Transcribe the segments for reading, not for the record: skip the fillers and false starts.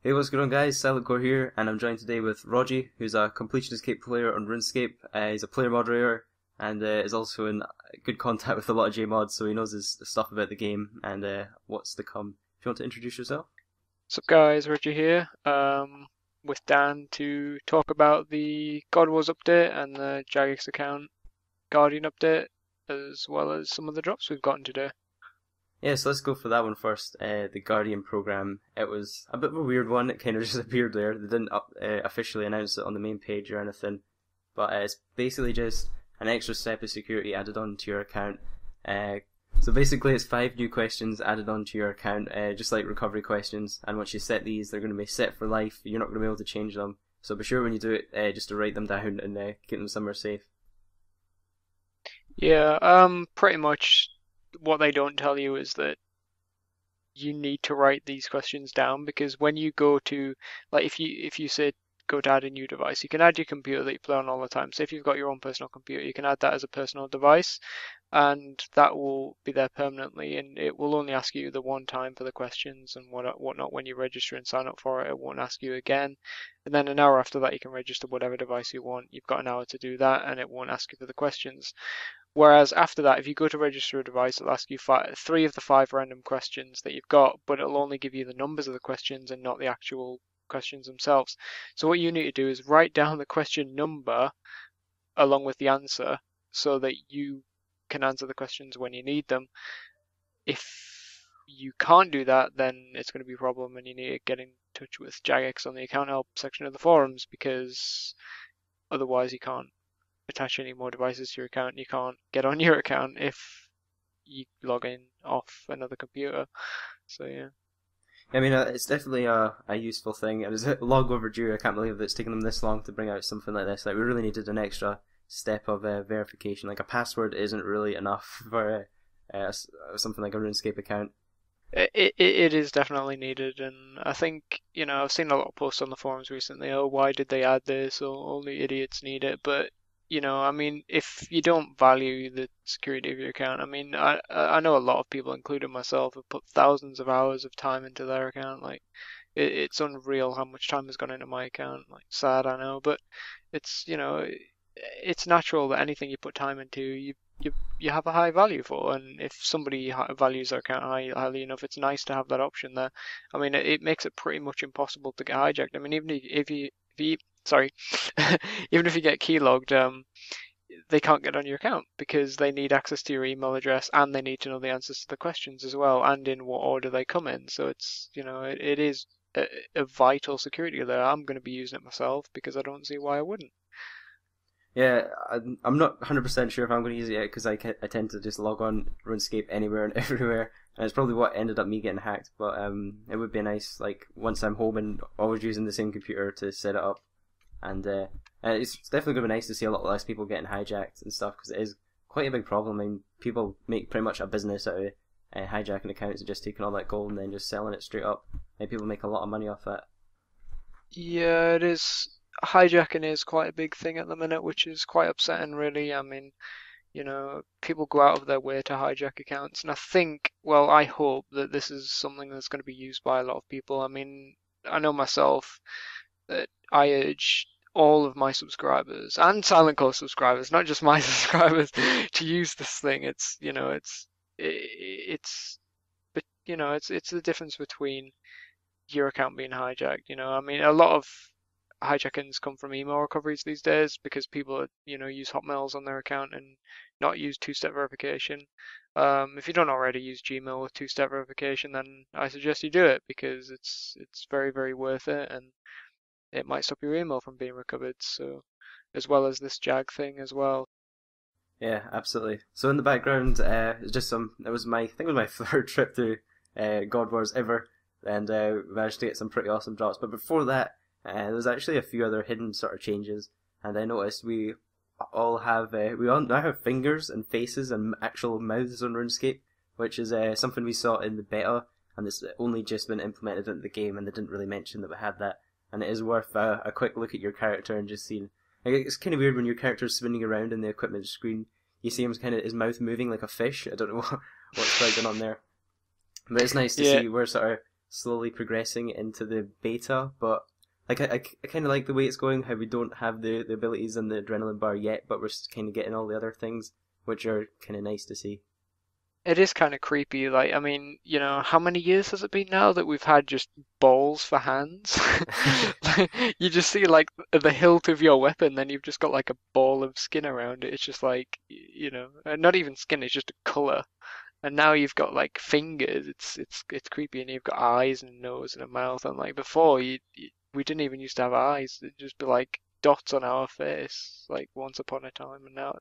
Hey, what's going on, guys? Silentc0re here, and I'm joined today with Rogie, who's a completion escape player on RuneScape. He's a player moderator, and is also in good contact with a lot of JMods, so he knows his stuff about the game and what's to come. If you want to introduce yourself? What's up guys, Roger here, with Dan to talk about the GodWars update and the JAG account Guardian update, as well as some of the drops we've gotten today. Yeah, so let's go for that one first. The Guardian program. It was a bit of a weird one. It kind of just appeared there. They didn't officially announce it on the main page or anything, but it's basically just an extra step of security added on to your account. So basically it's 5 new questions added onto your account, just like recovery questions, and once you set these, they're going to be set for life. You're not going to be able to change them. So be sure when you do it, just to write them down and keep them somewhere safe. Yeah, pretty much what they don't tell you is that you need to write these questions down, because when you go to, like, if you say go to add a new device, you can add your computer that you play on all the time. So if you've got your own personal computer, you can add that as a personal device, and that will be there permanently, and it will only ask you the one time for the questions and whatnot when you register and sign up for it. It won't ask you again, and then an hour after that you can register whatever device you want. You've got an hour to do that, and it won't ask you for the questions. Whereas after that, if you go to register a device, it'll ask you 3 of the 5 random questions that you've got, but it'll only give you the numbers of the questions and not the actual questions themselves. So what you need to do is write down the question number along with the answer so that you can answer the questions when you need them. If you can't do that, then it's going to be a problem, and you need to get in touch with JAG on the account help section of the forums, because otherwise you can't attach any more devices to your account. You can't get on your account if you log in off another computer. So yeah. I mean, it's definitely a useful thing. It was long overdue. I can't believe it's taken them this long to bring out something like this. Like, we really needed an extra step of verification. Like, a password isn't really enough for something like a RuneScape account. It is definitely needed, and I think, I've seen a lot of posts on the forums recently. Oh, why did they add this? Or only idiots need it. But I mean, if you don't value the security of your account, I mean, I know a lot of people, including myself, have put thousands of hours of time into their account. Like, it's unreal how much time has gone into my account. Like, sad, I know, but it's, it's natural that anything you put time into, you have a high value for. And if somebody values their account highly enough, it's nice to have that option there. I mean, it makes it pretty much impossible to get hijacked. I mean, even if you sorry, even if you get keylogged, they can't get on your account because they need access to your email address, and they need to know the answers to the questions as well, and in what order they come in. So it's, it is a vital security there. I'm going to be using it myself because I don't see why I wouldn't. Yeah, I'm not 100% sure if I'm going to use it yet, because I tend to just log on RuneScape anywhere and everywhere, and it's probably what ended up me getting hacked. But it would be nice, like, once I'm home and always using the same computer to set it up. And it's definitely going to be nice to see a lot less people getting hijacked and stuff, because it is quite a big problem. I mean, people make pretty much a business out of hijacking accounts and just taking all that gold and then just selling it straight up. And people make a lot of money off that. Yeah, it is. Hijacking is quite a big thing at the minute, which is quite upsetting, really. I mean, people go out of their way to hijack accounts, and I think, well, I hope that this is something that's going to be used by a lot of people. I mean, I know myself that I urge all of my subscribers and Silentc0re subscribers, not just my subscribers, to use this thing. It's, but it's the difference between your account being hijacked. I mean, a lot of hijackings come from email recoveries these days because people, use Hotmails on their account and not use two-step verification. If you don't already use Gmail with two-step verification, then I suggest you do it, because it's very, very worth it, and it might stop your email from being recovered. So, as well as this JAG thing as well. Yeah, absolutely. So in the background, it's just it was I think it was my third trip to GodWars ever, and managed to get some pretty awesome drops. But before that, there was actually a few other hidden sort of changes, and I noticed we all now have fingers and faces and actual mouths on RuneScape, which is something we saw in the beta, and it's only just been implemented into the game, and they didn't really mention that we had that. And it is worth a quick look at your character and just seeing. Like, it's kind of weird when your character's spinning around in the equipment screen. You see his mouth moving like a fish. I don't know what's quite going on there, but it's nice to see we're sort of slowly progressing into the beta, but like I kind of like the way it's going, how we don't have the abilities and the adrenaline bar yet, but we're kind of getting all the other things, which are kind of nice to see. It is kind of creepy. Like, I mean, how many years has it been now that we've had just balls for hands? Like, you just see like the hilt of your weapon, then you've just got like a ball of skin around it. It's just like, not even skin, it's just a color. And now you've got like fingers. It's creepy, and you've got eyes and a nose and a mouth. And like before, we didn't even used to have eyes. It'd just be like dots on our face, like once upon a time. And now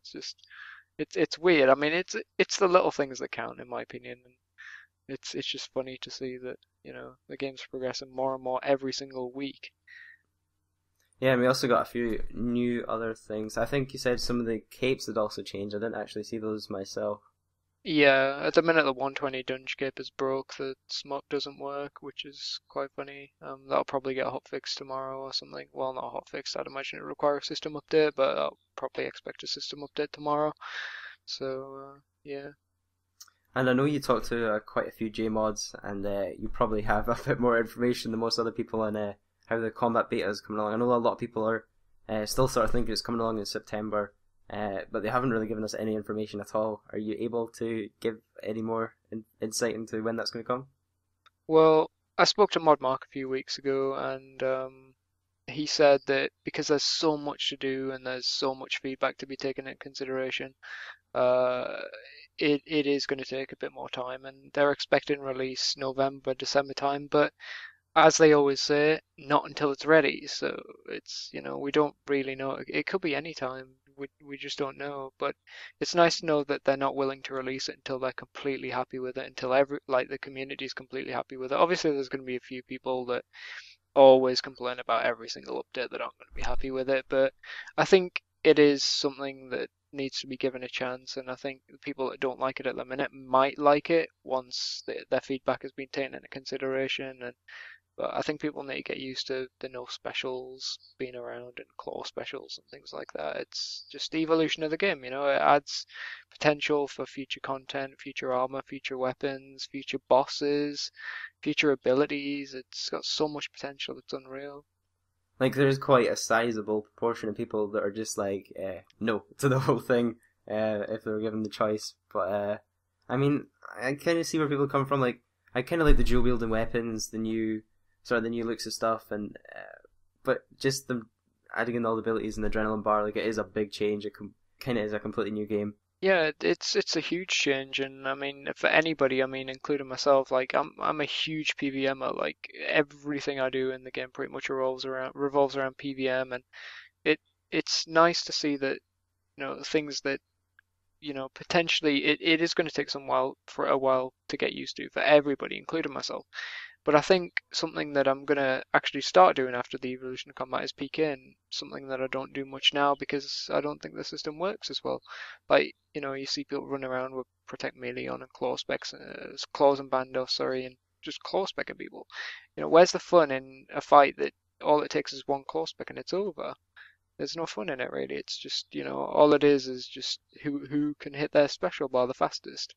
it's weird. I mean, it's the little things that count, in my opinion. And it's just funny to see that the game's progressing more and more every single week. Yeah, and we also got a few new other things. I think you said some of the capes had also changed. I didn't actually see those myself. Yeah, at the minute the 120 dunge cape is broke, the smoke doesn't work, which is quite funny. That'll probably get a hotfix tomorrow or something. Well, not a hotfix, I'd imagine it require a system update, but I'll probably expect a system update tomorrow. So, yeah. And I know you talked to quite a few JMods, and you probably have a bit more information than most other people on how the combat beta is coming along. I know a lot of people are still sort of thinking it's coming along in September, but they haven't really given us any information at all. Are you able to give any more insight into when that's going to come? Well, I spoke to ModMark a few weeks ago, and he said that because there's so much to do and there's so much feedback to be taken into consideration, it is going to take a bit more time, and they're expecting release November, December time, but as they always say, not until it's ready. So it's, we don't really know. It could be any time. We just don't know. But it's nice to know that they're not willing to release it until they're completely happy with it, until the community is completely happy with it. Obviously, there's going to be a few people that always complain about every single update that aren't going to be happy with it. But I think it is something that needs to be given a chance, and I think the people that don't like it at the minute might like it once their feedback has been taken into consideration. But I think people need to get used to the no specials being around and claw specials and things like that. It's just the evolution of the game, It adds potential for future content, future armor, future weapons, future bosses, future abilities. It's got so much potential, it's unreal. Like, there's quite a sizable proportion of people that are just like, no to the whole thing, if they were given the choice. But, I mean, I kind of see where people come from. Like, I kind of like the dual wielding weapons, the new looks of stuff, and but just them adding in all the abilities and the adrenaline bar, like, it is a big change. It kind of is a completely new game. Yeah, it's a huge change, and I mean, for anybody, I mean, including myself, like I'm a huge PVMer. Like everything I do in the game pretty much revolves around PVM, and it's nice to see that things that potentially it is going to take a while to get used to for everybody, including myself. But I think something that I'm going to actually start doing after the evolution of combat is PK, something that I don't do much now because I don't think the system works as well. Like, you see people run around with Protect Melee on and claw specs, claws and bandos, sorry, and just claw specking people. Where's the fun in a fight that all it takes is one claw spec and it's over? There's no fun in it really. It's just, all it is just who can hit their special bar the fastest.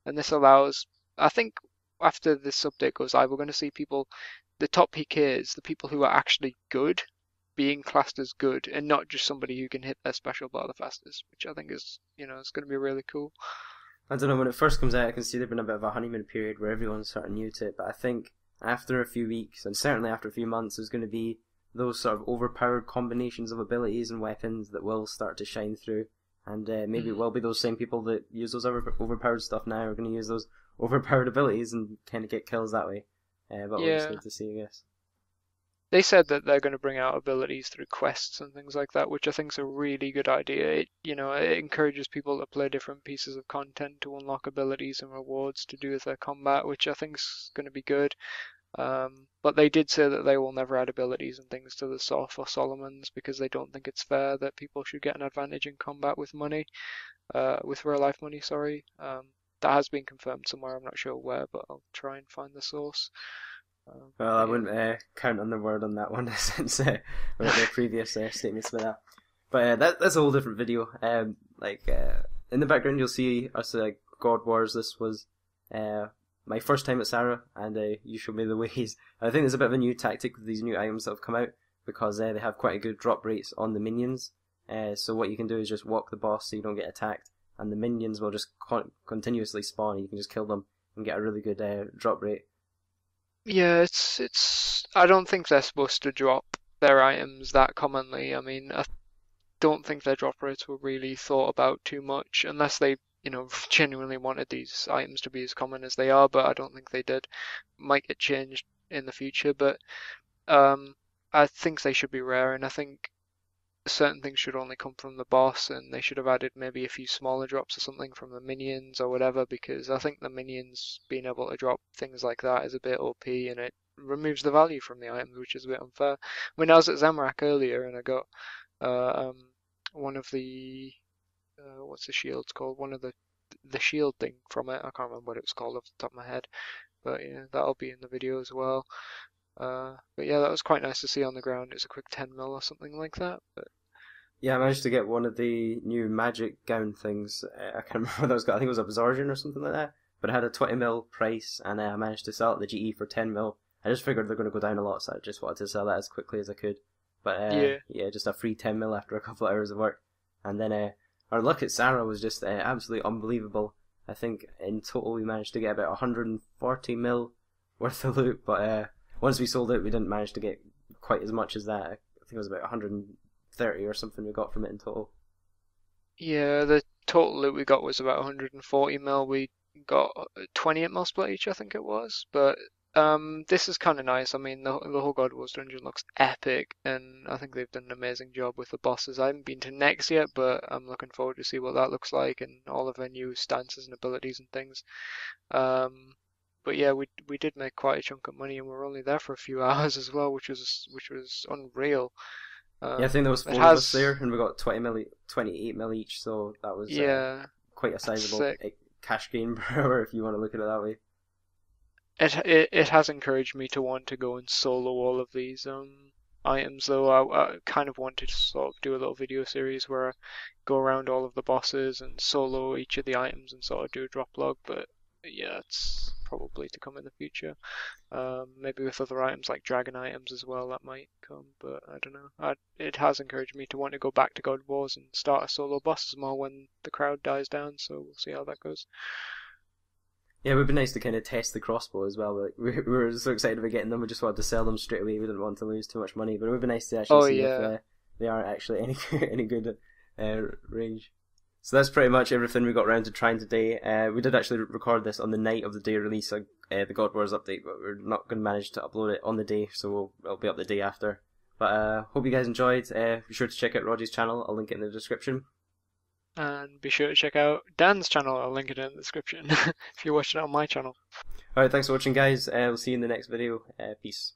And this allows, I think, after this update goes live, we're going to see people, the top PKs, the people who are actually good, being classed as good, and not just somebody who can hit their special bar the fastest, which I think is, it's going to be really cool. I don't know, when it first comes out, I can see there's been a bit of a honeymoon period where everyone's sort of new to it, but I think after a few weeks, and certainly after a few months, there's going to be those sort of overpowered combinations of abilities and weapons that will start to shine through. And maybe it will be those same people that use those overpowered stuff now are going to use those overpowered abilities and kind of get kills that way. But we'll just need to see, I guess. They said that they're going to bring out abilities through quests and things like that, which I think is a really good idea. It encourages people to play different pieces of content to unlock abilities and rewards to do with their combat, which I think is going to be good. But they did say that they will never add abilities and things to the Soft or Solomons because they don't think it's fair that people should get an advantage in combat with money, with real life money, sorry. That has been confirmed somewhere, I'm not sure where, but I'll try and find the source. Well, I wouldn't count on the word on that one since the previous statements about that. But that's a whole different video. In the background you'll see us GodWars. This was my first time at Sarah, and you showed me the ways. I think there's a bit of a new tactic with these new items that have come out, because they have quite a good drop rates on the minions. So what you can do is just walk the boss so you don't get attacked, and the minions will just continuously spawn. You can just kill them and get a really good drop rate. Yeah, it's. I don't think they're supposed to drop their items that commonly. I mean, I don't think their drop rates were really thought about too much, unless they, genuinely wanted these items to be as common as they are. But I don't think they did. Might get changed in the future, but I think they should be rare, and I think certain things should only come from the boss, and they should have added maybe a few smaller drops or something from the minions or whatever, because I think the minions being able to drop things like that is a bit OP, and it removes the value from the items, which is a bit unfair. When I was at Zamorak earlier and I got one of the what's the shields called? One of the shield thing from it. I can't remember what it was called off the top of my head, but yeah, that'll be in the video as well. But yeah, that was quite nice to see on the ground. It was a quick 10 mil or something like that. But yeah, I managed to get one of the new magic gown things. I can't remember what that was called. I think it was Absorption or something like that. But it had a 20 mil price, and I managed to sell it at the GE for 10 mil. I just figured they're going to go down a lot, so I just wanted to sell that as quickly as I could. But yeah, just a free 10 mil after a couple of hours of work. And then our luck at Sarah was just absolutely unbelievable. I think in total we managed to get about 140 mil worth of loot, but once we sold it, we didn't manage to get quite as much as that. I think it was about 130 or something we got from it in total. yeah, the total loot we got was about 140 mil. We got 28 mil split each, I think it was. But this is kind of nice. I mean, the whole GodWars dungeon looks epic, and I think they've done an amazing job with the bosses. I haven't been to next yet, but I'm looking forward to see what that looks like and all of their new stances and abilities and things. But yeah, we did make quite a chunk of money, and we were only there for a few hours as well, which was unreal. Yeah, I think there was 4 of us there, and we got 28 mil each, so that was quite a sizable cash gain per hour if you want to look at it that way. It has encouraged me to want to go and solo all of these items, though. I kind of wanted to sort of do a little video series where I go around all of the bosses and solo each of the items and sort of do a drop log, but yeah, it's probably to come in the future. Maybe with other items like dragon items as well, that might come, but I don't know. It has encouraged me to want to go back to GodWars and start a solo bosses more when the crowd dies down, so we'll see how that goes. Yeah, it would be nice to kind of test the crossbow as well. Like, we were so excited about getting them, we just wanted to sell them straight away. We didn't want to lose too much money, but it would be nice to actually see if they are actually any good range. So that's pretty much everything we got around to trying today. We did actually record this on the night of the day release of the GodWars update, but we're not going to manage to upload it on the day, so it'll be up the day after. But hope you guys enjoyed. Be sure to check out Roddy's channel. I'll link it in the description. And be sure to check out Dan's channel. I'll link it in the description if you're watching it on my channel. Alright, thanks for watching, guys. We'll see you in the next video. Peace.